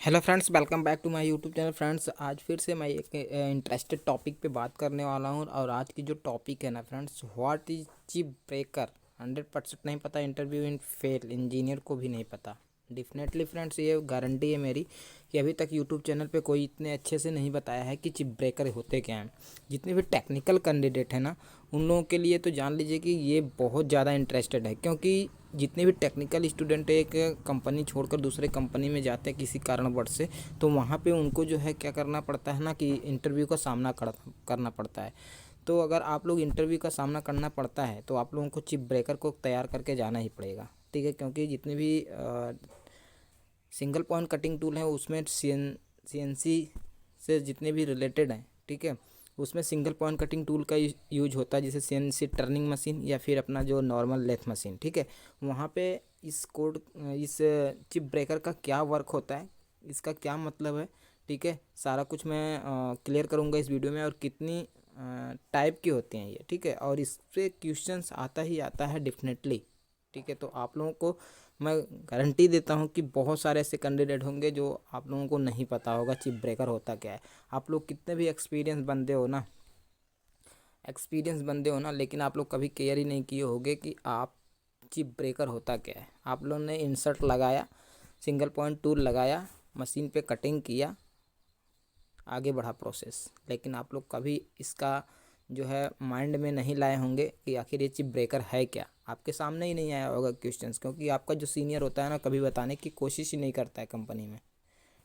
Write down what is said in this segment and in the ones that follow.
Hello friends, welcome back to my YouTube channel. Friends, आज फिर से मैं एक इंटरेस्टेड टॉपिक पे बात करने वाला हूँ। और आज की जो टॉपिक है ना friends, what is chip breaker. 100% नहीं पता, इंटरव्यू इन फेल इंजीनियर को भी नहीं पता। डेफिनेटली फ्रेंड्स, ये गारंटी है मेरी कि अभी तक यूट्यूब चैनल पे कोई इतने अच्छे से नहीं बताया है कि चिप ब्रेकर होते क्या हैं। जितने भी टेक्निकल कैंडिडेट हैं ना, उन लोगों के लिए तो जान लीजिए कि ये बहुत ज़्यादा इंटरेस्टेड है। क्योंकि जितने भी टेक्निकल स्टूडेंट एक कंपनी छोड़कर दूसरे कंपनी में जाते हैं किसी कारणवश से, तो वहाँ पे उनको जो है क्या करना पड़ता है ना कि इंटरव्यू का सामना करना पड़ता है। तो अगर आप लोग इंटरव्यू का सामना करना पड़ता है तो आप लोगों को चिप ब्रेकर को तैयार करके जाना ही पड़ेगा। ठीक है, क्योंकि जितने भी सिंगल पॉइंट कटिंग टूल है उसमें सीएनसी से जितने भी रिलेटेड हैं, ठीक है, उसमें सिंगल पॉइंट कटिंग टूल का यूज होता है, जैसे सीएनसी टर्निंग मशीन या फिर अपना जो नॉर्मल लेथ मशीन। ठीक है, वहाँ पे इस चिप ब्रेकर का क्या वर्क होता है, इसका क्या मतलब है, ठीक है, सारा कुछ मैं क्लियर करूँगा इस वीडियो में। और कितनी टाइप की होती हैं ये, ठीक है, और इस पे क्वेश्चंस आता ही आता है डेफिनेटली। ठीक है, तो आप लोगों को मैं गारंटी देता हूँ कि बहुत सारे ऐसे कैंडिडेट होंगे जो आप लोगों को नहीं पता होगा चिप ब्रेकर होता क्या है। आप लोग कितने भी एक्सपीरियंस बंदे हो ना, लेकिन आप लोग कभी केयर ही नहीं किए होंगे कि आप चिप ब्रेकर होता क्या है। आप लोगों ने इंसर्ट लगाया, सिंगल पॉइंट टूल लगाया, मशीन पे कटिंग किया, आगे बढ़ा प्रोसेस, लेकिन आप लोग कभी इसका जो है माइंड में नहीं लाए होंगे कि आखिर ये चिप ब्रेकर है क्या। आपके सामने ही नहीं आया होगा क्वेश्चंस, क्योंकि आपका जो सीनियर होता है ना, कभी बताने की कोशिश ही नहीं करता है कंपनी में।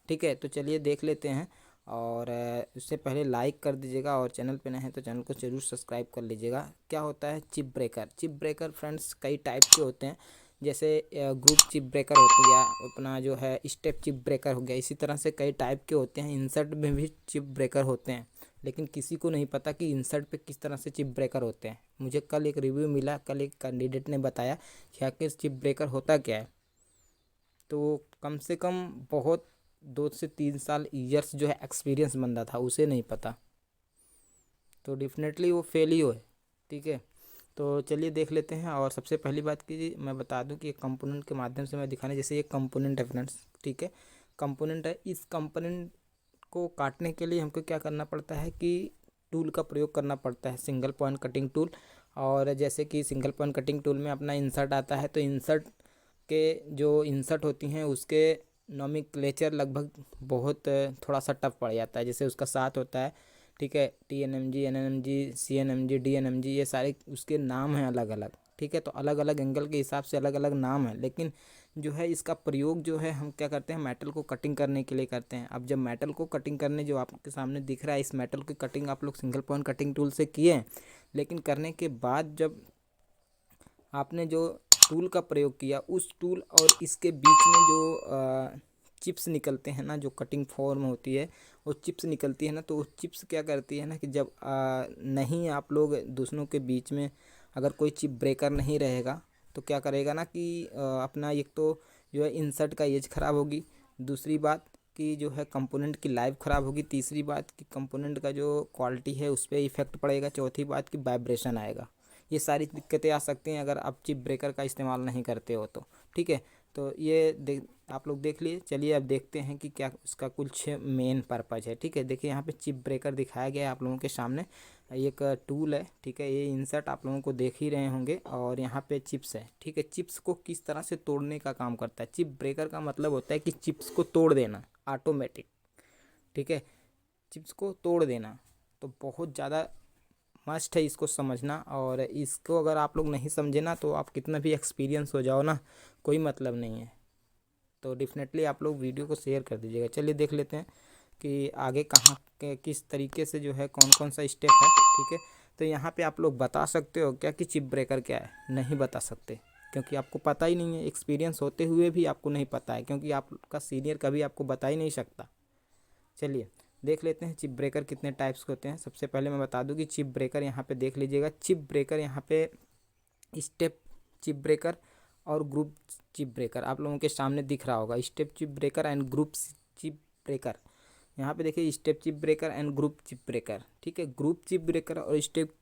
ठीक है, तो चलिए देख लेते हैं। और उससे पहले लाइक कर दीजिएगा, और चैनल पे नए हैं तो चैनल को जरूर सब्सक्राइब कर लीजिएगा। क्या होता है chip breaker? Chip breaker friends कई टाइप के होते हैं, जैसे ग्रुप चिप ब्रेकर हो गया, अपना जो है स्टेप चिप ब्रेकर हो गया। इसी तरह से कई टाइप के होते हैं। इंसर्ट में भी चिप ब्रेकर होते हैं, लेकिन किसी को नहीं पता कि इंसर्ट पे किस तरह से चिप ब्रेकर होते हैं। मुझे कल एक रिव्यू मिला, कल एक कैंडिडेट ने बताया कि आखिर चिप ब्रेकर होता क्या है। तो कम से कम बहुत 2 से 3 साल ईयर्स जो है एक्सपीरियंस बंदा था, उसे नहीं पता, तो डेफिनेटली वो फेल ही हो है। ठीक है, तो चलिए देख लेते हैं। और सबसे पहली बात की मैं बता दूं कि एक कंपोनेंट के माध्यम से मैं दिखाने, जैसे ये कंपोनेंट है फ्रेंड्स, ठीक है, कंपोनेंट है। इस कंपोनेंट को काटने के लिए हमको क्या करना पड़ता है कि टूल का प्रयोग करना पड़ता है, सिंगल पॉइंट कटिंग टूल। और जैसे कि सिंगल पॉइंट कटिंग टूल में अपना इंसर्ट आता है, तो इंसर्ट के जो इंसर्ट होती हैं उसके नॉमेनक्लेचर लगभग बहुत थोड़ा सा टफ पड़ जाता है। जैसे उसका साथ होता है, ठीक है, TNMG, NNMG, CNMG, DNMG, ये सारे उसके नाम हैं अलग अलग। ठीक है, तो अलग अलग एंगल के हिसाब से अलग अलग नाम है, लेकिन जो है इसका प्रयोग जो है हम क्या करते हैं, मेटल को कटिंग करने के लिए करते हैं। अब जब मेटल को कटिंग करने, जो आपके सामने दिख रहा है, इस मेटल की कटिंग आप लोग सिंगल पॉइंट कटिंग टूल से किए हैं, लेकिन करने के बाद जब आपने जो टूल का प्रयोग किया, उस टूल और इसके बीच में जो चिप्स निकलते हैं ना, जो कटिंग फॉर्म होती है, वो चिप्स निकलती है ना, तो वो चिप्स क्या करती है ना कि जब नहीं आप लोग दूसरों के बीच में अगर कोई चिप ब्रेकर नहीं रहेगा, तो क्या करेगा ना कि अपना एक तो जो है इंसर्ट का एज ख़राब होगी, दूसरी बात कि जो है कंपोनेंट की लाइफ ख़राब होगी, तीसरी बात कि कंपोनेंट का जो क्वालिटी है उस पर इफ़ेक्ट पड़ेगा, चौथी बात कि वाइब्रेशन आएगा। ये सारी दिक्कतें आ सकती हैं अगर आप चिप ब्रेकर का इस्तेमाल नहीं करते हो तो। ठीक है, तो ये आप लोग देख लिए। चलिए अब देखते हैं कि क्या उसका कुछ मेन पर्पज़ है। ठीक है, देखिए यहाँ पे चिप ब्रेकर दिखाया गया है आप लोगों के सामने, एक टूल है। ठीक है, ये इंसर्ट आप लोगों को देख ही रहे होंगे, और यहाँ पे चिप्स है। ठीक है, चिप्स को किस तरह से तोड़ने का काम करता है। चिप ब्रेकर का मतलब होता है कि चिप्स को तोड़ देना, ऑटोमेटिक। ठीक है, चिप्स को तोड़ देना तो बहुत ज़्यादा मस्ट है इसको समझना। और इसको अगर आप लोग नहीं समझे ना, तो आप कितना भी एक्सपीरियंस हो जाओ ना, कोई मतलब नहीं है। तो डेफिनेटली आप लोग वीडियो को शेयर कर दीजिएगा। चलिए देख लेते हैं कि आगे कहाँ के किस तरीके से जो है कौन कौन सा स्टेप है। ठीक है, तो यहाँ पे आप लोग बता सकते हो क्या कि चिप ब्रेकर क्या है? नहीं बता सकते, क्योंकि आपको पता ही नहीं है। एक्सपीरियंस होते हुए भी आपको नहीं पता है, क्योंकि आपका सीनियर कभी आपको बता ही नहीं सकता। चलिए देख लेते हैं चिप ब्रेकर कितने टाइप्स के होते हैं। सबसे पहले मैं बता दूं कि चिप ब्रेकर यहाँ पे देख लीजिएगा। चिप ब्रेकर यहाँ पे स्टेप चिप ब्रेकर और ग्रुप चिप ब्रेकर आप लोगों के सामने दिख रहा होगा। Step chip breaker and group chip breaker, यहाँ पे देखिए step chip breaker and group chip breaker. ठीक है, ग्रुप चिप ब्रेकर और स्टेप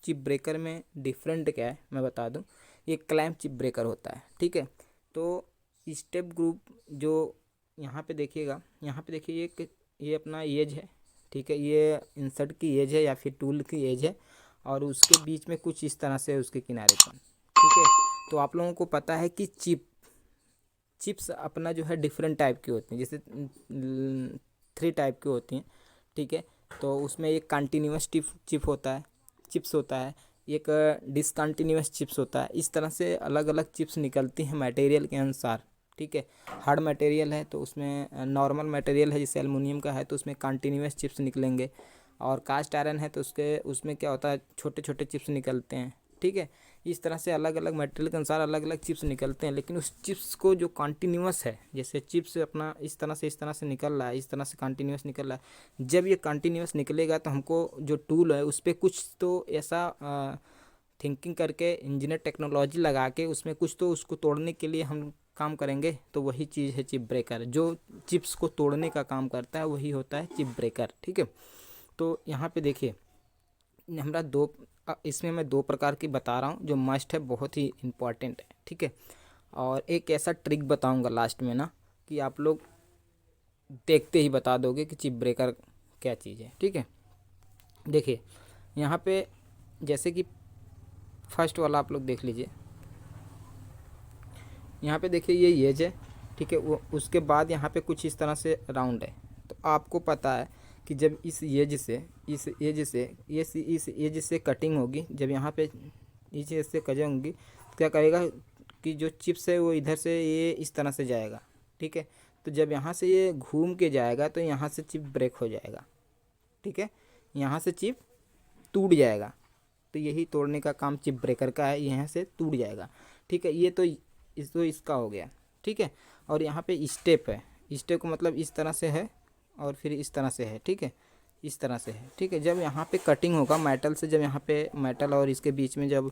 चिप ब्रेकर में डिफरेंट क्या है मैं बता दूं। ये क्लैंप चिप ब्रेकर होता है। ठीक है, तो स्टेप ग्रुप जो यहाँ पे देखिएगा, यहाँ पे देखिए ये अपना एज है, ठीक है, ये इंसर्ट की एज है या फिर टूल की एज है, और उसके बीच में कुछ इस तरह से उसके किनारे पर, ठीक है। तो आप लोगों को पता है कि चिप्स अपना जो है डिफरेंट टाइप की होती हैं, जैसे 3 टाइप की होती हैं, ठीक है। तो उसमें एक कंटिन्यूस चिप होता है, चिप्स होता है, एक डिसकंटिन्यूस चिप्स होता है। इस तरह से अलग अलग चिप्स निकलती हैं मटेरियल के अनुसार, ठीक है। हार्ड मटेरियल है तो उसमें नॉर्मल मटेरियल है, जैसे एल्युमिनियम का है तो उसमें कंटिन्यूस चिप्स निकलेंगे, और कास्ट आयरन है तो उसमें क्या होता है, छोटे छोटे चिप्स निकलते हैं, ठीक है। इस तरह से अलग अलग मटेरियल के अनुसार अलग अलग चिप्स निकलते हैं, लेकिन उस चिप्स को जो कंटिन्यूस है, जैसे चिप्स अपना इस तरह से निकल रहा है, इस तरह से कंटिन्यूस निकल रहा है, जब ये कंटिन्यूस निकलेगा तो हमको जो टूल है उस पर कुछ तो ऐसा थिंकिंग करके इंजीनियर टेक्नोलॉजी लगा के उसमें कुछ तो उसको तोड़ने के लिए हम काम करेंगे, तो वही चीज़ है चिप ब्रेकर। जो चिप्स को तोड़ने का काम करता है वही होता है चिप ब्रेकर, ठीक है। तो यहाँ पे देखिए हमारा इसमें मैं 2 प्रकार की बता रहा हूँ जो मस्ट है, बहुत ही इम्पॉर्टेंट है, ठीक है। और एक ऐसा ट्रिक बताऊँगा लास्ट में ना, कि आप लोग देखते ही बता दोगे कि चिप ब्रेकर क्या चीज़ है, ठीक है। देखिए यहाँ पे जैसे कि फर्स्ट वाला आप लोग देख लीजिए, यहाँ पे देखिए ये एज है, ठीक है। वो उसके बाद यहाँ पे कुछ इस तरह से राउंड है। तो आपको पता है कि जब इस एज से कटिंग होगी, जब यहाँ पे इस एज से कटिंग होगी तो क्या करेगा कि जो चिप्स है वो इधर से ये इस तरह से जाएगा, ठीक है। तो जब यहाँ से ये घूम के जाएगा तो यहाँ से चिप ब्रेक हो जाएगा, ठीक है, यहाँ से चिप टूट जाएगा। तो यही तोड़ने का काम चिप ब्रेकर का है, यहाँ से टूट जाएगा, ठीक है। ये तो इसका हो गया, ठीक है। और यहाँ पे स्टेप है, स्टेप को मतलब इस तरह से है और फिर इस तरह से है, ठीक है, इस तरह से है, ठीक है। जब यहाँ पे कटिंग होगा मेटल से, जब यहाँ पे मेटल और इसके बीच में जब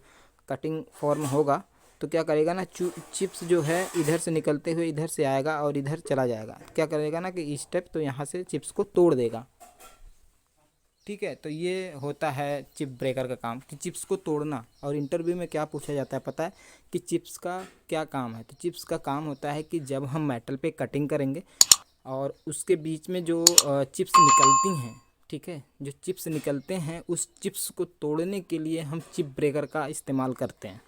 कटिंग फॉर्म होगा तो क्या करेगा ना, चिप्स जो है इधर से निकलते हुए इधर से आएगा और इधर चला जाएगा। क्या करेगा ना कि स्टेप तो यहाँ से चिप्स को तोड़ देगा, ठीक है। तो ये होता है चिप ब्रेकर का काम, कि चिप्स को तोड़ना। और इंटरव्यू में क्या पूछा जाता है पता है, कि चिप्स का क्या काम है। तो चिप्स का काम होता है कि जब हम मेटल पे कटिंग करेंगे और उसके बीच में जो चिप्स निकलती हैं, ठीक है, जो चिप्स निकलते हैं उस चिप्स को तोड़ने के लिए हम चिप ब्रेकर का इस्तेमाल करते हैं,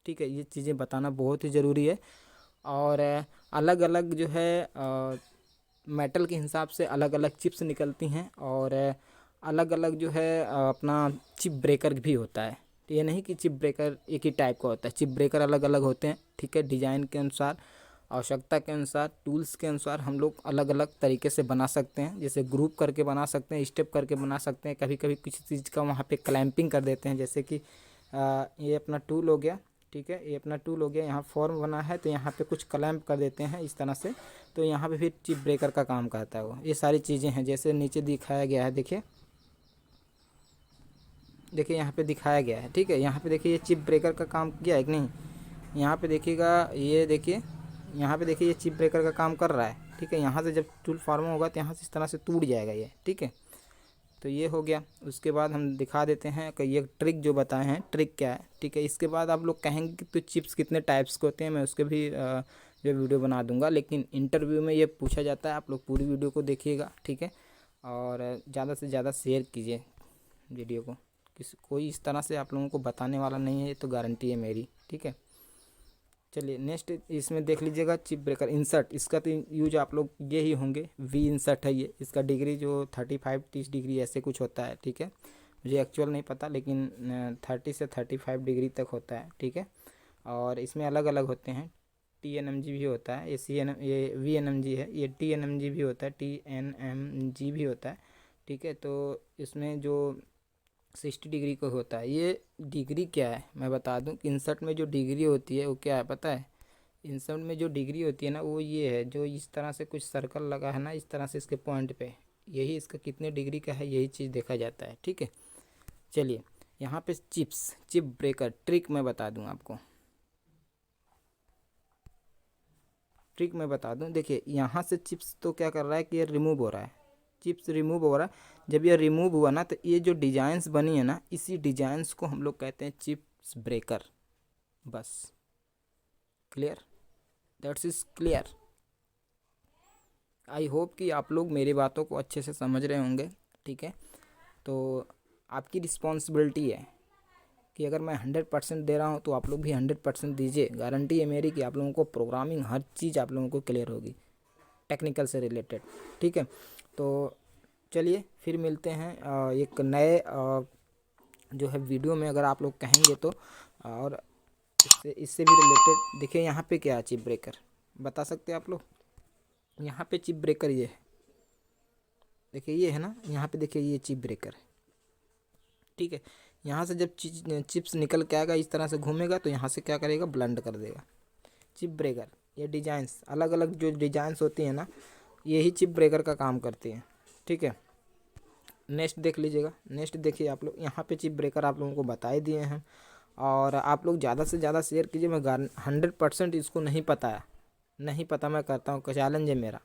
ठीक है। ये चीज़ें बताना बहुत ही ज़रूरी है। और अलग अलग जो है मेटल के हिसाब से अलग अलग चिप्स निकलती हैं, और अलग अलग जो है अपना चिप ब्रेकर भी होता है। तो ये नहीं कि चिप ब्रेकर एक ही टाइप का होता है, चिप ब्रेकर अलग अलग होते हैं, ठीक है। डिज़ाइन के अनुसार, आवश्यकता के अनुसार, टूल्स के अनुसार हम लोग अलग अलग तरीके से बना सकते हैं। जैसे ग्रुप करके बना सकते हैं, स्टेप करके बना सकते हैं, कभी कभी किसी चीज़ का वहाँ पे क्लैंपिंग कर देते हैं। जैसे कि ये अपना टूल हो गया, ठीक है, ये अपना टूल हो गया, यहाँ फॉर्म बना है तो यहाँ पे कुछ क्लैंप कर देते हैं इस तरह से, तो यहाँ पे फिर चिप ब्रेकर का काम करता है वो। ये सारी चीज़ें हैं जैसे नीचे दिखाया गया है, देखिए देखिए यहाँ पे दिखाया गया है, ठीक है। यहाँ पे देखिए ये चिप ब्रेकर का काम किया है कि नहीं, यहाँ पे देखिएगा, ये देखिए यहाँ पे देखिए ये चिप ब्रेकर का काम कर रहा है, ठीक है। यहाँ से जब टूल फॉर्म होगा तो यहाँ से इस तरह से टूट जाएगा ये, ठीक है। तो ये हो गया। उसके बाद हम दिखा देते हैं कि ये ट्रिक जो बताए हैं, ट्रिक क्या है, ठीक है। इसके बाद आप लोग कहेंगे कि तो चिप्स कितने टाइप्स के होते हैं, मैं उसके भी जो वीडियो बना दूंगा, लेकिन इंटरव्यू में ये पूछा जाता है, आप लोग पूरी वीडियो को देखिएगा, ठीक है। और ज़्यादा से ज़्यादा शेयर कीजिए वीडियो को, कोई इस तरह से आप लोगों को बताने वाला नहीं है, ये तो गारंटी है मेरी, ठीक है। चलिए नेक्स्ट इसमें देख लीजिएगा चिप ब्रेकर इंसर्ट। इसका तो यूज आप लोग ये ही होंगे, वी इंसर्ट है ये। इसका डिग्री जो 35-30 डिग्री ऐसे कुछ होता है, ठीक है। मुझे एक्चुअल नहीं पता, लेकिन 30 से 35 डिग्री तक होता है, ठीक है। और इसमें अलग अलग होते हैं, TNMG भी होता है, ये VNMG है, ये TNMG भी होता है, TNMG भी होता है, ठीक है। तो इसमें जो 60 डिग्री का होता है, ये डिग्री क्या है मैं बता दूं कि इंसर्ट में जो डिग्री होती है वो क्या है पता है। इंसर्ट में जो डिग्री होती है ना, वो ये है, जो इस तरह से कुछ सर्कल लगा है ना, इस तरह से इसके पॉइंट पे, यही इसका कितने डिग्री का है यही चीज़ देखा जाता है, ठीक है। चलिए यहाँ पे चिप ब्रेकर ट्रिक मैं बता दूँ आपको, ट्रिक मैं बता दूं। देखिए यहाँ से चिप्स तो क्या कर रहा है कि ये रिमूव हो रहा है, चिप्स रिमूव हो रहा है। जब ये रिमूव हुआ ना तो ये जो डिजाइंस बनी है ना, इसी डिजाइंस को हम लोग कहते हैं चिप्स ब्रेकर। बस clear, that's is clear. I hope कि आप लोग मेरी बातों को अच्छे से समझ रहे होंगे। ठीक है, तो आपकी रिस्पॉन्सिबिलिटी है कि अगर मैं 100% दे रहा हूँ तो आप लोग भी 100% दीजिए। गारंटी है मेरी कि आप लोगों को प्रोग्रामिंग हर चीज़ आप लोगों को क्लियर होगी, टेक्निकल से रिलेटेड। ठीक है, तो चलिए फिर मिलते हैं एक नए जो है वीडियो में, अगर आप लोग कहेंगे तो। और इससे भी रिलेटेड देखिए यहाँ पे क्या है, चिप ब्रेकर बता सकते हैं आप लोग। यहाँ पे चिप ब्रेकर ये है, देखिए ये है ना, यहाँ पे देखिए ये चिप ब्रेकर है। ठीक है, यहाँ से जब चिप्स निकल के आएगा इस तरह से घूमेगा तो यहाँ से क्या करेगा, ब्लंड कर देगा। चिप ब्रेकर ये डिजाइंस अलग अलग जो डिजाइंस होती है ना, यही चिप ब्रेकर का काम करती है। ठीक है, नेक्स्ट देख लीजिएगा। नेक्स्ट देखिए आप लोग, यहाँ पे चिप ब्रेकर आप लोगों को बता ही दिए हैं। और आप लोग ज़्यादा से ज़्यादा शेयर कीजिए। मैं 100% इसको नहीं पता है, नहीं पता, मैं करता हूँ, चैलेंज है मेरा,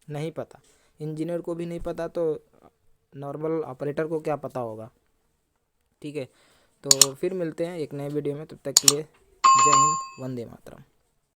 नहीं पता। इंजीनियर को भी नहीं पता तो नॉर्मल ऑपरेटर को क्या पता होगा। ठीक है, तो फिर मिलते हैं एक नए वीडियो में, तब तक के लिए जय हिंद, वंदे मातरम।